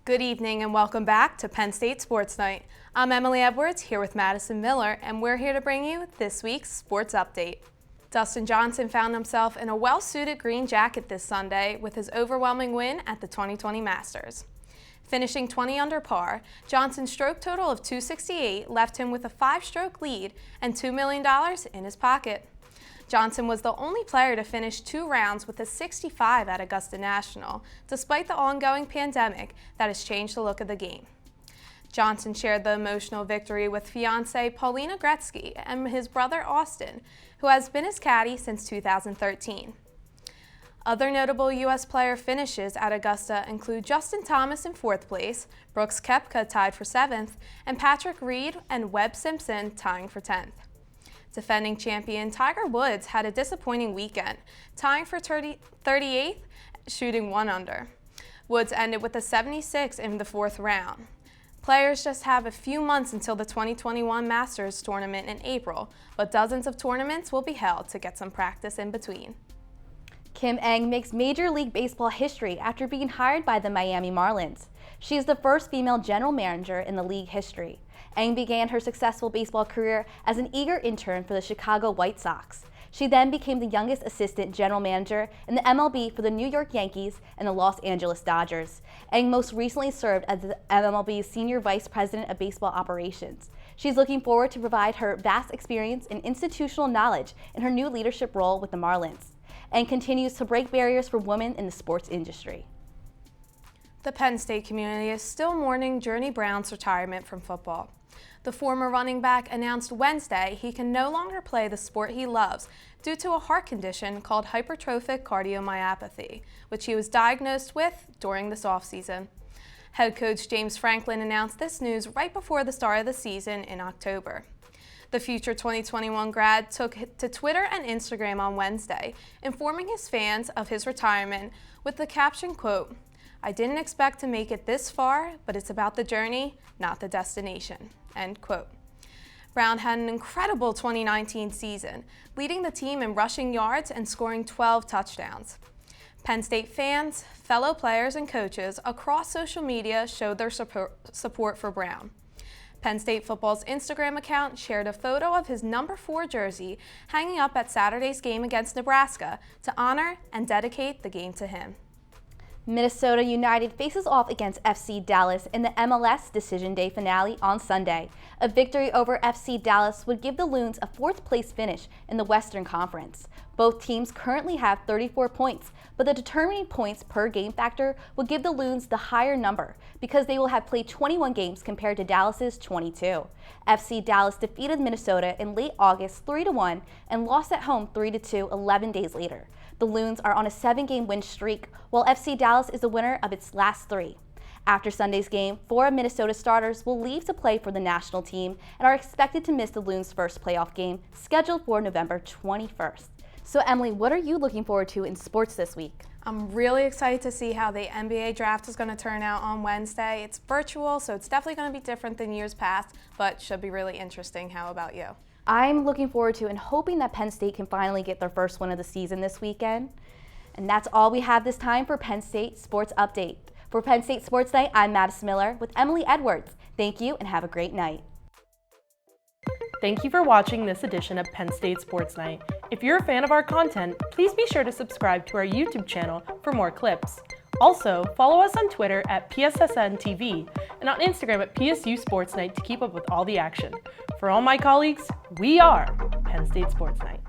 Good evening and welcome back to Penn State Sports Night. I'm Emily Edwards here with Maddison Miller, and we're here to bring you this week's sports update. Dustin Johnson found himself in a well-suited green jacket this Sunday with his overwhelming win at the 2020 Masters. Finishing 20 under par, Johnson's stroke total of 268 left him with a 5-stroke lead and $2 million in his pocket. Johnson was the only player to finish 2 rounds with a 65 at Augusta National, despite the ongoing pandemic that has changed the look of the game. Johnson shared the emotional victory with fiancée Paulina Gretzky and his brother Austin, who has been his caddy since 2013. Other notable U.S. player finishes at Augusta include Justin Thomas in 4th place, Brooks Koepka tied for 7th, and Patrick Reed and Webb Simpson tying for 10th. Defending champion Tiger Woods had a disappointing weekend, tying for 38th, shooting 1 under. Woods ended with a 76 in the 4th round. Players just have a few months until the 2021 Masters tournament in April, but dozens of tournaments will be held to get some practice in between. Kim Ng makes Major League Baseball history after being hired by the Miami Marlins. She is the first female general manager in the league history. Ng began her successful baseball career as an eager intern for the Chicago White Sox. She then became the youngest assistant general manager in the MLB for the New York Yankees and the Los Angeles Dodgers. Ng most recently served as the MLB's Senior Vice President of Baseball Operations. She's looking forward to provide her vast experience and institutional knowledge in her new leadership role with the Marlins, and continues to break barriers for women in the sports industry. The Penn State community is still mourning Journey Brown's retirement from football. The former running back announced Wednesday he can no longer play the sport he loves due to a heart condition called hypertrophic cardiomyopathy, which he was diagnosed with during this offseason. Head coach James Franklin announced this news right before the start of the season in October. The future 2021 grad took to Twitter and Instagram on Wednesday, informing his fans of his retirement with the caption, quote, "I didn't expect to make it this far, but it's about the journey, not the destination," end quote. Brown had an incredible 2019 season, leading the team in rushing yards and scoring 12 touchdowns. Penn State fans, fellow players, and coaches across social media showed their support for Brown. Penn State football's Instagram account shared a photo of his number 4 jersey hanging up at Saturday's game against Nebraska to honor and dedicate the game to him. Minnesota United faces off against FC Dallas in the MLS Decision Day finale on Sunday. A victory over FC Dallas would give the Loons a 4th-place finish in the Western Conference. Both teams currently have 34 points, but the determining points per game factor will give the Loons the higher number because they will have played 21 games compared to Dallas's 22. FC Dallas defeated Minnesota in late August 3-1 and lost at home 3-2 11 days later. The Loons are on a 7-game win streak, while FC Dallas is the winner of its last 3. After Sunday's game, 4 of Minnesota starters will leave to play for the national team and are expected to miss the Loons' first playoff game, scheduled for November 21st. So Emily, what are you looking forward to in sports this week? I'm really excited to see how the NBA draft is going to turn out on Wednesday. It's virtual, so it's definitely going to be different than years past, but should be really interesting. How about you? I'm looking forward to and hoping that Penn State can finally get their first win of the season this weekend. And that's all we have this time for Penn State Sports Update. For Penn State Sports Night, I'm Maddison Miller with Emily Edwards. Thank you and have a great night. Thank you for watching this edition of Penn State Sports Night. If you're a fan of our content, please be sure to subscribe to our YouTube channel for more clips. Also, follow us on Twitter at PSSN TV and on Instagram at PSU Sports Night to keep up with all the action. For all my colleagues, we are Penn State Sports Night.